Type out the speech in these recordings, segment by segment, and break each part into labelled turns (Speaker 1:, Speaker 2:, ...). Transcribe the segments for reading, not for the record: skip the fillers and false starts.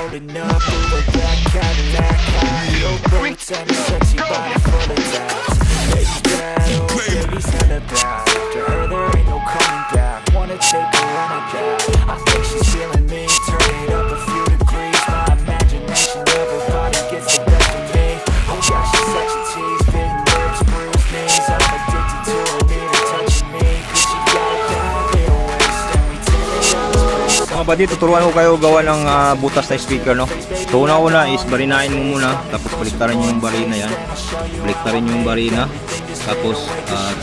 Speaker 1: Rolling up with a black Cadillac. High low boots and a sexy body full of tats. Baby bad, oh baby's hella bad. After her there ain't no coming back. Wanna take a run at that. I think she's feeling me. Turn it up a few degrees. My imagination of her body gets the best of me. Oh yeah, she's such a tease. Big lips, bruised knees. I'm addicted to her, need her touching me. Cause she got a bad little waist. And we take it out this place.
Speaker 2: Mga buddy, tuturuan ko kayo gawa ng butas na speaker, no? So una is barinahin mo muna, tapos baliktarin nyo yung barina yan. Baliktarin nyo yung barina, tapos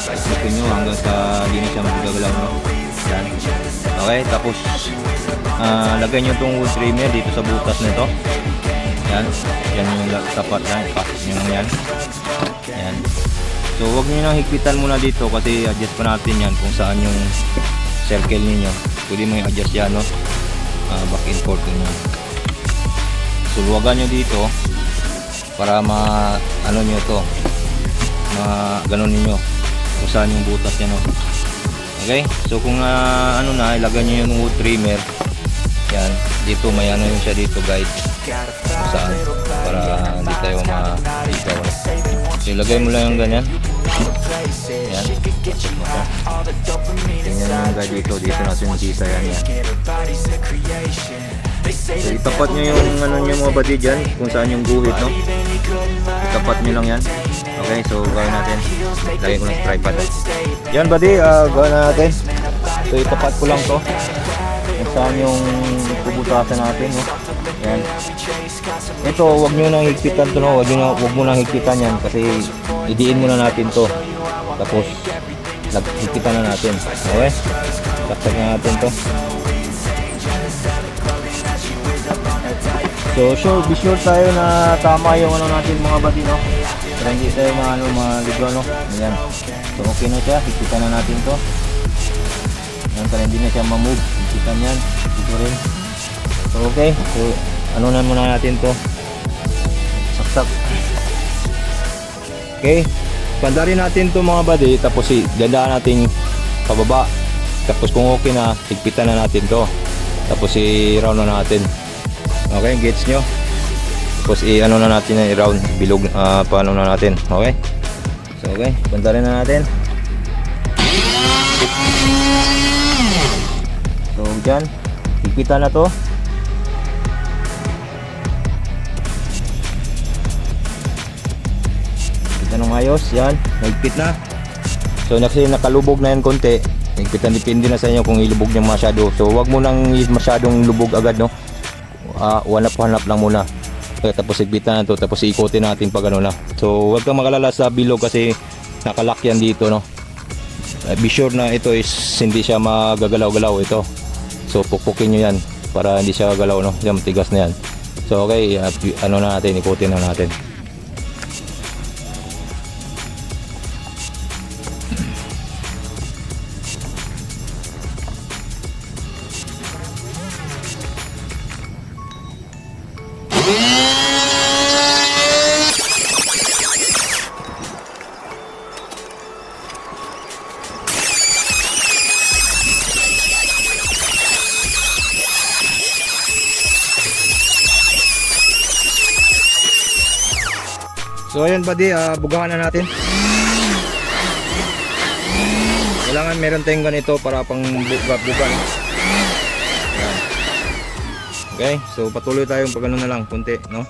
Speaker 2: ikipin nyo hanggang sa hindi na siya magagalaw, no? Yan. Okay, tapos lagay nyo itong wood trimmer dito sa butas nito. Yan, yan yung tapat na, ipasok nyo lang yan. Yan. So huwag nyo nang higpitan muna dito kasi adjust pa natin yan kung saan yung circle niyo. Pwede mo i-adjust yan, no? Back and forth nyo. So luwagan nyo dito para ano nyo to, ganon ninyo kung saan yung butas nyo, no? Okay, so kung ano na, ilagay nyo yung wood trimmer yan, dito may ano yun siya dito guys, kung saan, para hindi tayo ma-ikaw, no? So ilagay mo lang yung ganyan yan, tingnan nyo yung guys dito natin makita yan. So itapat nyo yung ano nyo mga buddy dyan, kung saan yung guhit, no? Itapat nyo lang yan. Okay, so gawin natin, lagay ko ng tripod yan buddy, gawin na natin. So itapat ko lang to kung saan yung bubutasan natin, no? Yan. Ito, wag nyo nang higpitan to, no? Wag mo nang higpitan yan kasi idiin muna natin to, tapos higpitan na natin. Okay, taktak na natin to. So be sure tayo na tama yung ano natin mga buddy, no? Para hindi tayo maligaw, no? Ayan. So okay na siya, higpitan na natin to. Ayan, para hindi na siya ma-move, higpitan yan, dito rin. So okay, so ano na muna natin to, saksak. Okay, pandarin natin to mga buddy, tapos gandaan natin pababa. Tapos kung okay na, higpitan na natin to, tapos i-round na natin. Okay, gets nyo? Tapos ano na natin na i-round, bilog, paano na natin. Okay, so okay, pandarin na natin. So dyan, higpitan na to. Nang ayos, yan, nagpit na. So kasi nakalubog na yan konti, higpitan, depende na sa inyo kung ilubog niya masyado. So wag mo nang masyadong lubog agad, no? Hanap lang muna. Okay, tapos higpitan na to, tapos ikutin natin pag ano na. So wag kang makalala sa bilog kasi nakalock yan dito, no? Be sure na ito is hindi siya magagalaw-galaw ito. So pukpukin nyo yan para hindi siya galaw, no? Yan, matigas na yan. So okay, ano na natin, ikutin na natin. So ayan buddy, bugahan na natin. Kailangan meron tayong ganito para pang buga. Okay, so patuloy tayong pag ano na lang, kunti, no?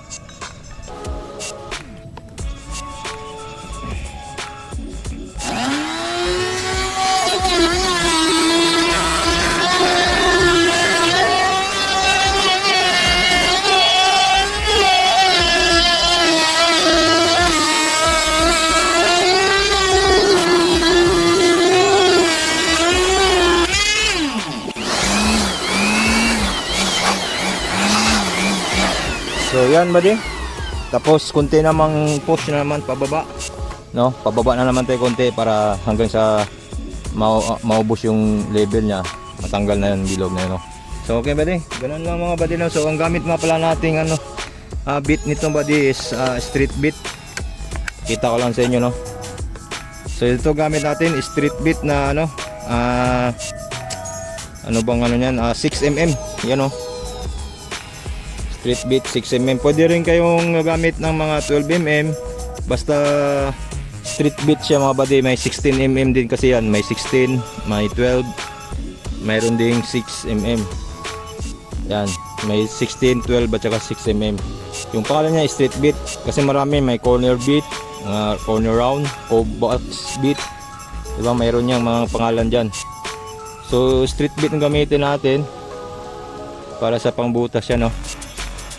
Speaker 2: So yan buddy, tapos kunti namang push na naman pababa, no? Pababa na naman tayo konti para hanggang sa maubos yung level niya, matanggal na yung bilog na yun, no? So okay buddy, ganun lang mga buddy, no? So ang gamit nga pala nating bit nitong buddy is street bit. Kita ko lang sa inyo, no? So ito gamit natin is street bit na ano bang ano yan, 6mm yan, no? street bit 6mm. Pwede rin kayong gamit ng mga 12mm. Basta street bit siya mga buddy. May 16mm din kasi yan. May 16, may 12, mayroon ding 6mm. Yan, may 16, 12 at saka 6mm. Yung pangalan niya street bit kasi marami, may corner bit, corner round, box bit. Diba, mayroon niyang mga pangalan dyan. So street bit ang gamitin natin para sa pangbutas yan, no?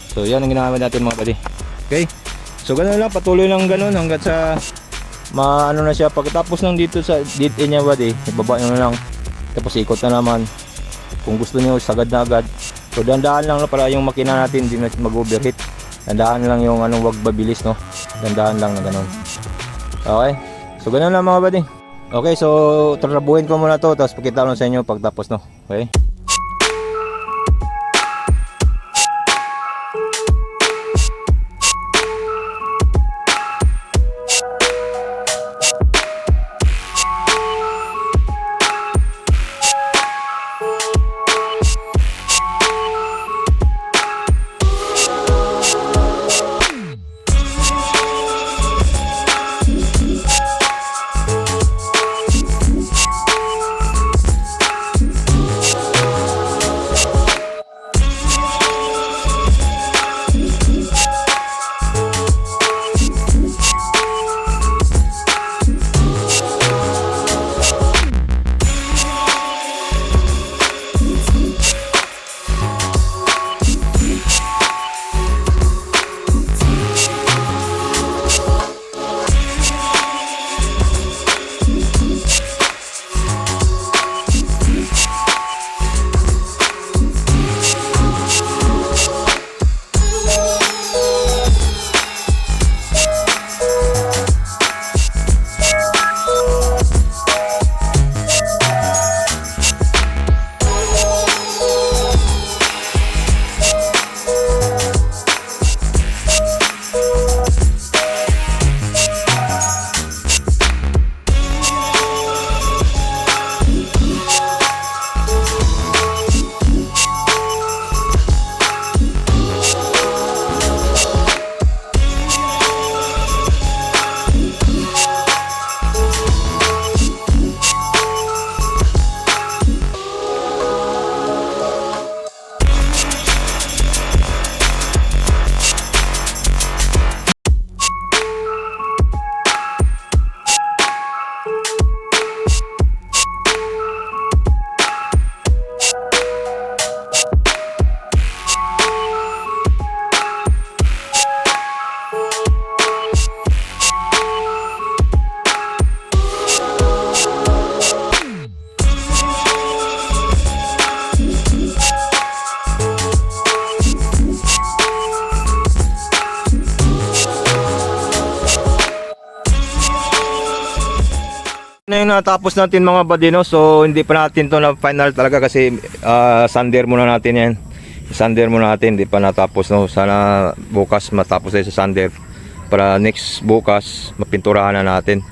Speaker 2: So yan ang ginamit natin mga buddy. Okay, so ganoon lang, patuloy lang ganoon hanggang sa maano na siya. Pagkatapos ng dito sa dito niya buddy, ibaba nyo na lang, tapos ikot na naman. Kung gusto niyo sagad na agad. So dandaan lang para yung makina natin hindi na mag-overheat. Dandaan lang yung wag babilis, no? Dandaan lang na ganoon. Okay, so ganoon lang mga buddy. Okay, so tratrabuhin ko muna to, tapos pakita ko sa inyo pagtapos, no? Okay. Na yung natapos natin mga buddy, no? So hindi pa natin to na final talaga kasi sander muna natin yan. Sander muna natin, hindi pa natapos, no? Sana bukas matapos tayo sa sander para next bukas mapinturahan na natin.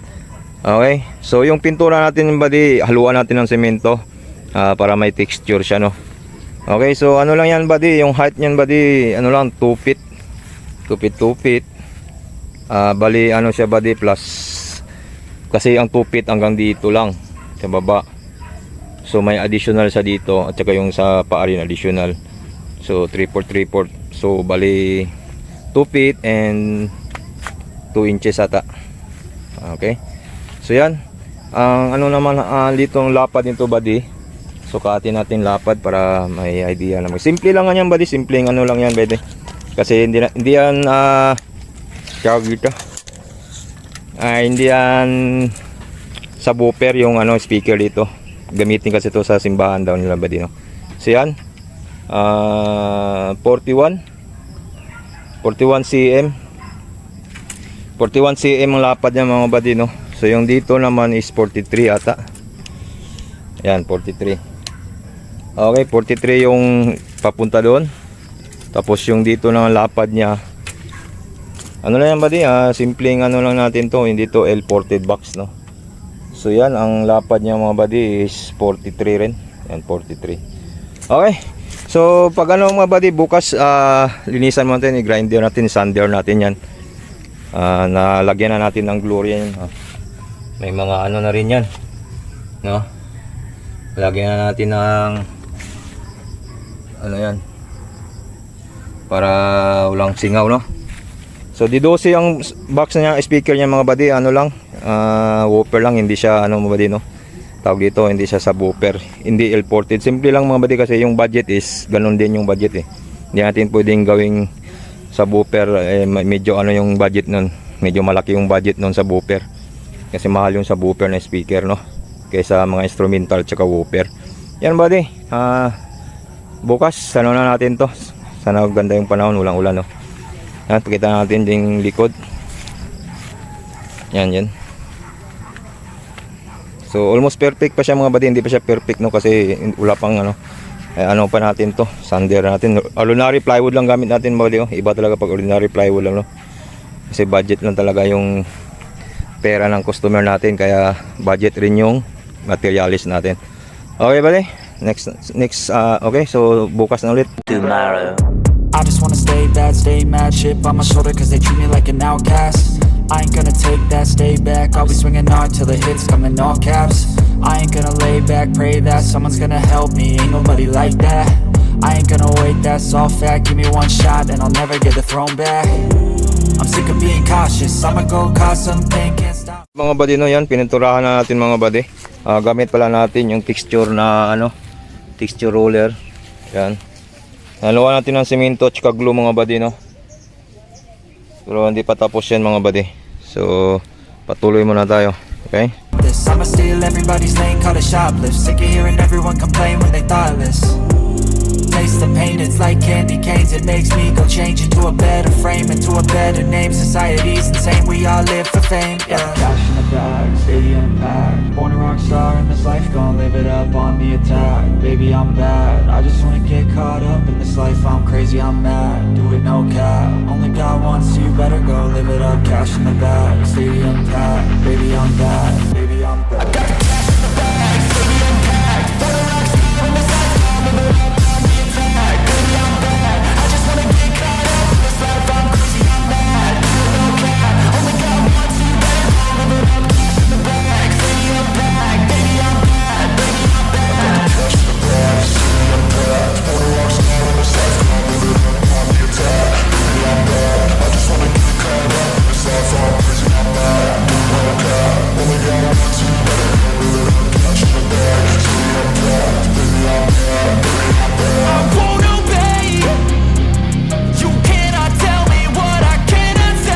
Speaker 2: Okay, so yung pintura natin buddy, haluan natin ng semento para may texture siya, no? Okay, so ano lang yan buddy, yung height niyan buddy, ano lang 2 feet. 2 feet. Bali ano siya buddy, plus kasi ang 2 feet hanggang dito lang sa baba. So may additional sa dito at saka yung sa paa rin additional. So 3/4. So bali 2 feet and 2 inches ata. Okay. So yan. Ang ano naman dito ang lapad nito buddy. So katin natin lapad para may idea naman. Simple lang yan buddy, simpleng ano lang yan buddy. Kasi hindi yan tawag dito. Hindi yan subwoofer yung ano speaker dito. Gamitin kasi ito sa simbahan daw nila buddy, no. So yan. 41 cm. 41 cm ang lapad niya mga buddy, no. So yung dito naman is 43 ata. Yan 43. Okay, 43 yung papunta doon. Tapos yung dito ng lapad niya, ano lang yan buddy, simpleng ano lang natin to, hindi to L-ported box, no. So yan, ang lapad niya mga buddy is 43 rin. Yan 43. Okay, So pag ano mga buddy, bukas linisan mo natin, i-grinder natin, sander natin yan. Nalagyan na natin ng glory yan. May mga ano na rin yan, no? Lagyan na natin ng ano yan, para walang singaw, no? So D12 ang box niya, speaker niya mga buddy, ano lang, woofer lang, hindi siya ano mga buddy, no? Tawag dito, hindi siya subwoofer, hindi L-ported. Simple lang mga buddy, kasi yung budget is ganun din yung budget eh. Hindi natin pwedeng gawing subwoofer, medyo ano yung budget nun, medyo malaki yung budget nun sa subwoofer. Kasi mahal yung subwoofer na speaker, no? Kaysa mga instrumental tsaka woofer. Yan buddy, bukas ano na natin to. Sana ganda yung panahon, walang ulan, no? Yan, pakita natin yung likod. Yan. So almost perfect pa siya mga buddy, hindi pa siya perfect, no? Kasi wala pang ano, ano pa natin to, sander natin. Ordinary plywood lang gamit natin mga buddy, oh. Iba talaga pag ordinary plywood lang, no? Kasi budget lang talaga yung pera ng customer natin, kaya budget rin yung materialis natin. Okay buddy, next okay, so bukas na ulit.
Speaker 1: Tomorrow I just wanna stay bad, stay mad, chip on my shoulder cause they treat me like an outcast. I ain't gonna take that, stay back, I'll be swinging hard till the hits come in all caps. I ain't gonna lay back, pray that someone's gonna help me, ain't nobody like that. I ain't gonna wait, that's all fact, give me one shot and I'll never get the throne back. I'm sick of being cautious, I'ma go cause something, can't stop.
Speaker 2: Mga buddy, no, yan, pininturahan na natin mga buddy. Gamit pala natin yung texture na ano, texture roller. Yan. Naluwa natin ng semento at glue mga buddy, no. Pero hindi pa tapos yan mga buddy. So patuloy muna tayo. Okay?
Speaker 1: I'ma steal everybody's lane, call it shoplift. Sick of hearing everyone complain when they thoughtless. Taste the pain, it's like candy canes. It makes me go change into a better frame, into a better name. Society's insane, we all live for fame. Yeah. Cash in the bag, stadium packed. Born a rock star in this life, gonna live it up on the attack. Baby, I'm bad, I just wanna get caught up in this life. I'm crazy, I'm mad, do it no cap. Only got one, so you better go live it up. Cash in the bag, stadium packed. Baby, I'm bad, baby, I'm bad. I got cash in the bag, stadium packed. Born a rock star in this life, gonna live it up. Live it up on the attack, baby I'm bad. I just wanna get caught up in this life. I'm crazy, I'm mad, do it no cap. Only got one, so you better go live it up. Cash in the bag, stadium packed. Baby I'm bad, baby I'm bad. I got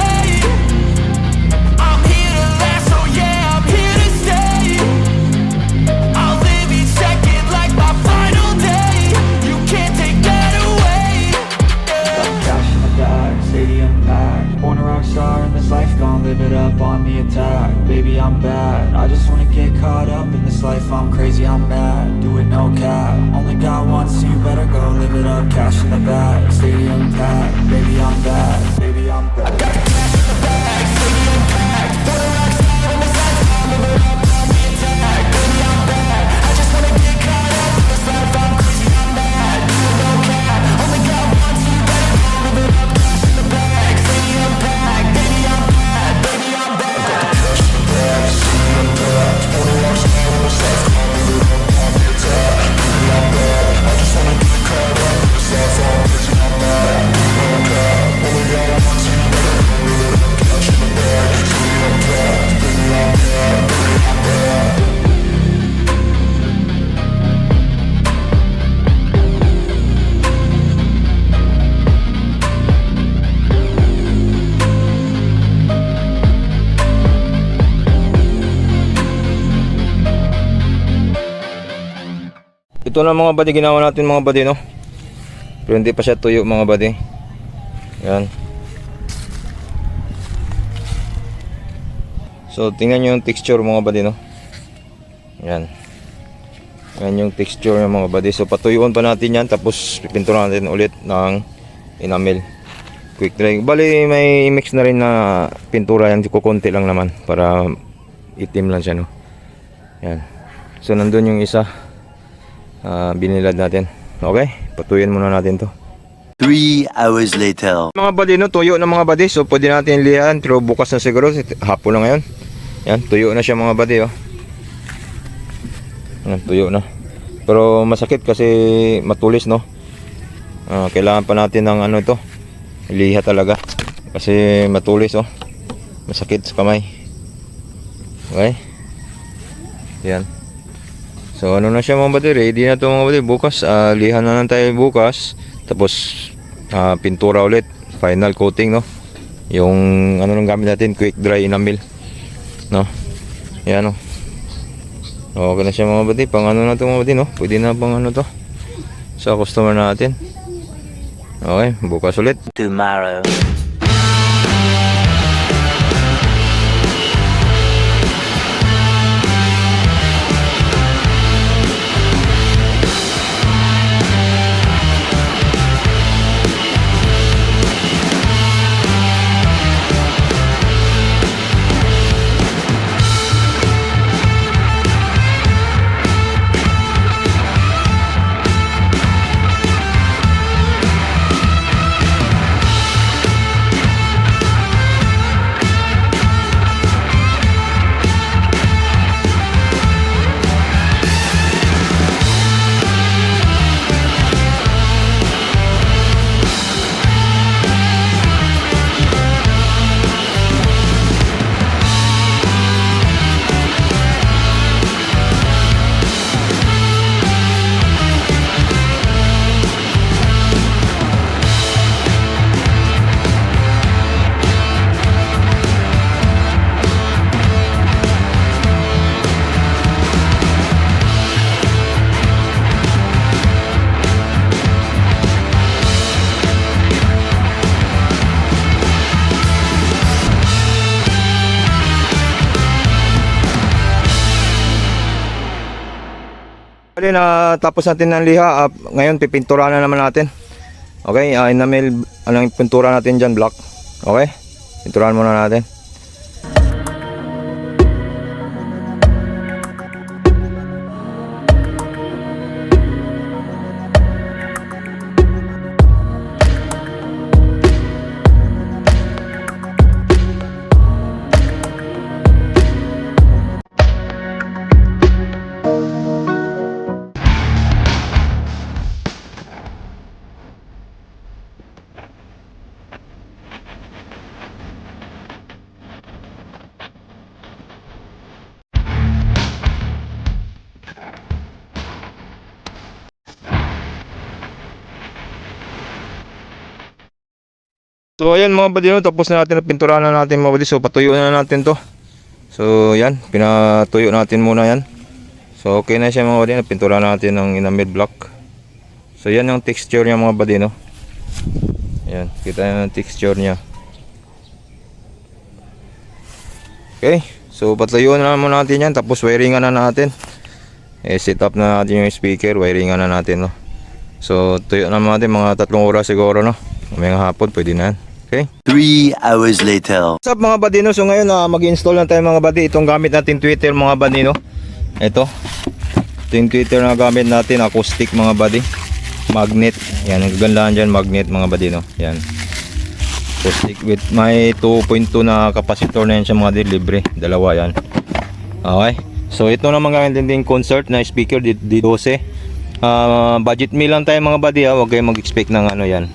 Speaker 1: cash in the bag, stadium packed. Born a rock star in this life, I'll live it up on the attack. Baby I'm bad, I just wanna get caught up in this life. I'm crazy, I'm mad, do it no cap. Only got one, so you better go live it up. Cash in the bag, stadium packed. Baby I'm bad.
Speaker 2: Ito na mga buddy, ginawa natin mga buddy, no. Pero hindi pa siya tuyo mga buddy. Yan. So tingnan nyo yung texture mga buddy, no. Yan. Yan yung texture ng mga buddy. So patuyuan pa natin yan, tapos pipinturan natin ulit ng enamel. Quick dry. Bali may mix na rin na pintura yan, kukunti lang naman para itim lang siya, no. Yan. So nandun yung isa, binilad natin. Okay, patuyuin muna natin to.
Speaker 3: 3 hours later.
Speaker 2: Mga buddy, no, tuyo na mga buddy. So pwede natin lihan, pero bukas na siguro, hapon na ngayon. Yan, tuyo na siya mga buddy, oh. Yan, tuyo na. Pero masakit kasi matulis, no. Kailangan pa natin ng ano ito, liha talaga. Kasi matulis, oh. Masakit sa kamay. Okay. Yan. So ano na siya mga buddy, ready na to mga buddy. Bukas, lihan na lang tayo bukas. Tapos pintura ulit, final coating, no. Yung ano nang gamit natin, quick dry enamel, no. Yan, no. Okay na siya mga buddy. Pang ano na to mga buddy, no. Pwede na pang ano to sa customer natin. Okay, bukas ulit.
Speaker 3: Tomorrow.
Speaker 2: Bali na tapos natin ng liha, ngayon pipintura na naman natin. Okay, enamel, anong pintura natin dyan, black. Okay, pinturahan muna natin. So ayan mga buddy, no, tapos na natin, pinturahan na natin mga buddy. So patuyo na natin to. So yan, pinatuyo natin muna yan. So okay na siya mga buddy, pinturahan natin ng enamel black. So yan yung texture niya mga buddy, no. Ayan, kita nyo yung texture niya. Okay, so patuyuan na muna natin yan. Tapos wiringan na natin. Set up na natin yung speaker, wiringan na natin, no. So tuyo na natin mga 3 oras siguro, no. May hapon pwede na yan. Okay.
Speaker 3: 3 hours later.
Speaker 2: What's up mga buddy, no? So ngayon mag-install na tayo mga buddy. Itong gamit natin tweeter mga buddy, no. Ito yung tweeter na gamit natin, acoustic mga buddy. Magnet. Yan, ang gagandahan dyan, magnet mga buddy, no. Yan. Acoustic with may 2.2 na capacitor na yan siya mga buddy, libre. Dalawa yan. Okay. So ito naman gamit din concert na speaker D12. Budget meal lang tayo mga buddy, ha. Huwag kayong mag-expect ng ano yan.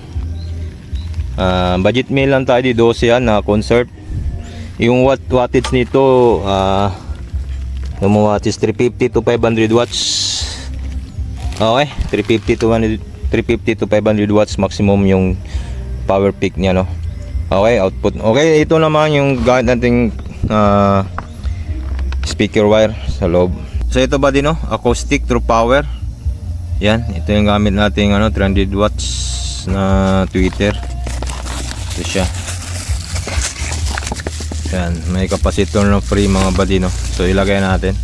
Speaker 2: Budget meal lang tayo di 12 yan na concert. Yung wattage nito yung wattage 350 to 500 watts. Okay, 350 to 500 watts maximum yung power peak niya, no. Okay, output. Okay, ito naman yung gamit nating speaker wire sa loob. So ito buddy, no, acoustic true power. Yan, ito yung gamit nating 300 watts na tweeter. Ito siya. Yan, may capacitor na free mga buddy, no. So ilagay natin.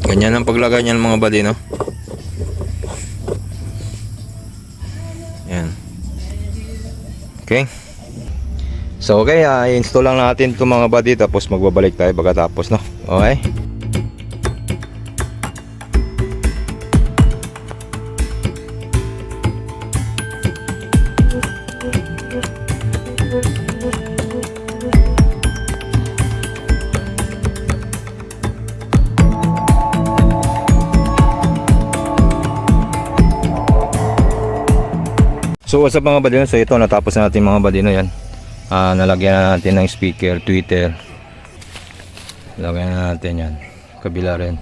Speaker 2: Ganyan ang paglagay niyan mga buddy, no. Yan. Okay. So okay, i-install lang natin itong mga buddy, tapos magbabalik tayo pagkatapos, no? Okay. So what's up mga badino, so ito natapos na natin mga badino yan. Nalagyan na natin ng speaker, tweeter. Lagyan na natin yan. Kabila rin.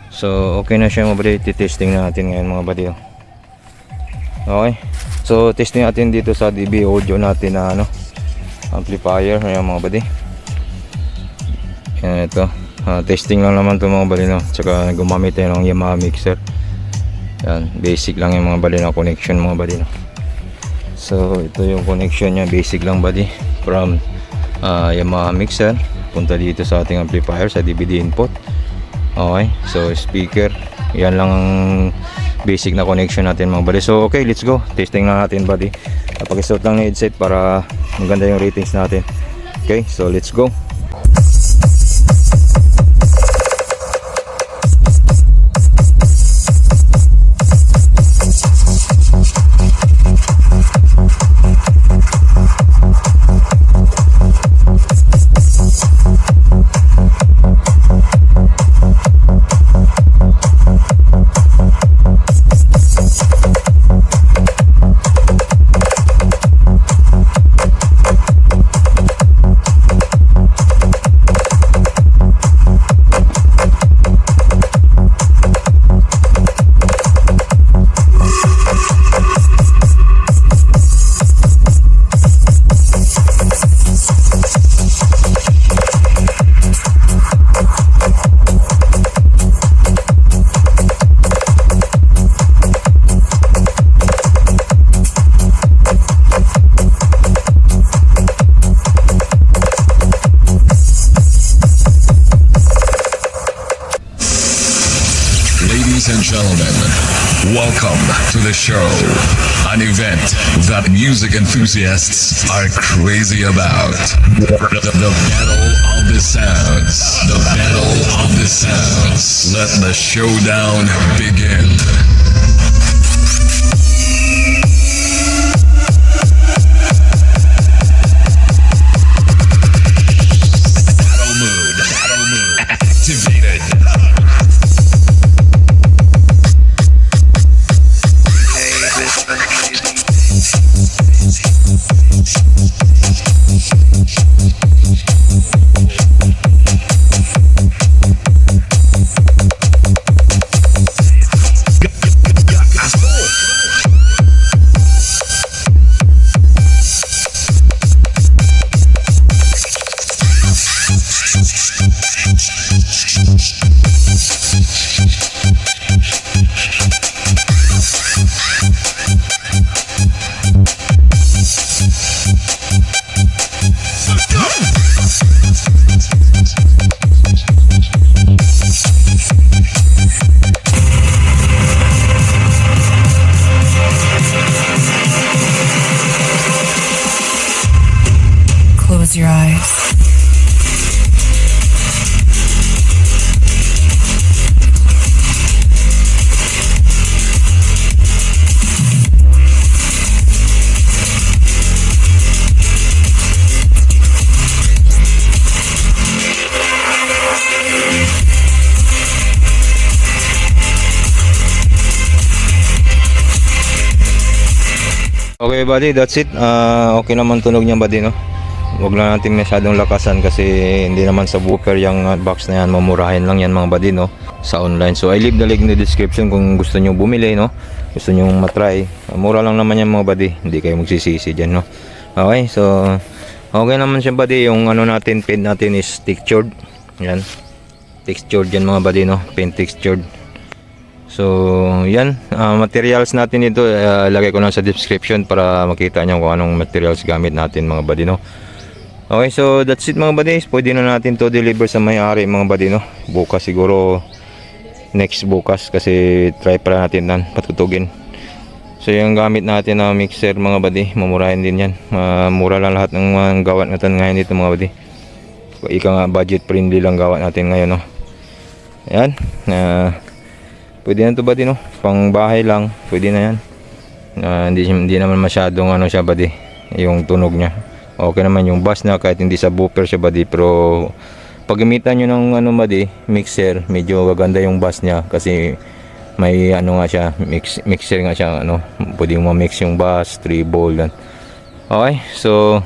Speaker 2: So okay na siya mga badino, testing na natin ngayon mga badino. Okay. So testing natin dito sa DB audio natin na amplifier, ayan mga badino. Yan ito. Testing lang naman ito mga badino. Tsaka gumamit tayo ng Yamaha mixer. Yan, basic lang yung mga badino connection mga badino. So ito yung connection niya, basic lang buddy, from Yamaha mixer punta dito sa ating amplifier sa DVD input. Okay, so speaker, yan lang ang basic na connection natin mga buddy. So okay, let's go, testing na natin buddy. Napag-start lang ng headset para maganda yung ratings natin. Okay, so let's go.
Speaker 4: Ladies and gentlemen, welcome to the show, an event that music enthusiasts are crazy about. The Battle of the Sounds. The Battle of the Sounds. Let the showdown begin. Battle mode activated.
Speaker 5: Close your eyes.
Speaker 2: Okay buddy, that's it. Okay naman tunog niya buddy, no? Huwag lang natin masyadong lakasan kasi hindi naman sa woofer yung box na yan, mamurahin lang yan mga buddy, no? Sa online. So I leave the link in the description kung gusto nyo bumili, no? Gusto nyo matry. Mura lang naman yan mga buddy, hindi kayo magsisisi dyan, no? Okay, so okay naman siya buddy. Yung natin, pin natin is textured. Yan, textured yan mga buddy, no? Pin textured. So yan, materials natin dito, lagay ko lang sa description para makita nyo kung anong materials gamit natin mga buddy, no? Okay, so that's it mga buddy. Pwede na natin to deliver sa may-ari mga buddy, no? Bukas siguro, next bukas, kasi try para natin patutugin. So yung gamit natin na mixer mga buddy, mamurahin din yan. Mura lang lahat ng mga gawa natin ngayon dito mga buddy. Ika nga budget friendly lang gawa natin ngayon, no. Ayan, pwede na to buddy, no. Pang bahay lang, pwede na yan. Hindi naman masyadong ano siya buddy, yung tunog niya. Okay naman yung bass na kahit hindi subwoofer siya buddy, pero paggamitan nyo ng ano buddy, mixer, medyo gaganda yung bass niya kasi may ano nga siya, mixer nga siya, ano, pwede mo mix yung bass, treble, yan. Okay, so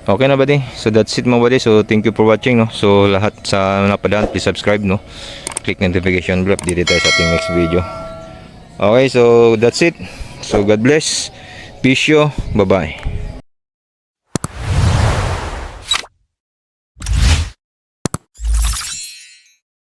Speaker 2: okay na buddy, so that's it mga buddy. So thank you for watching, no. So lahat sa napadaan, please subscribe, no, click notification bell, dito tayo sa ating next video. Okay, so that's it. So God bless, peace yo, bye bye.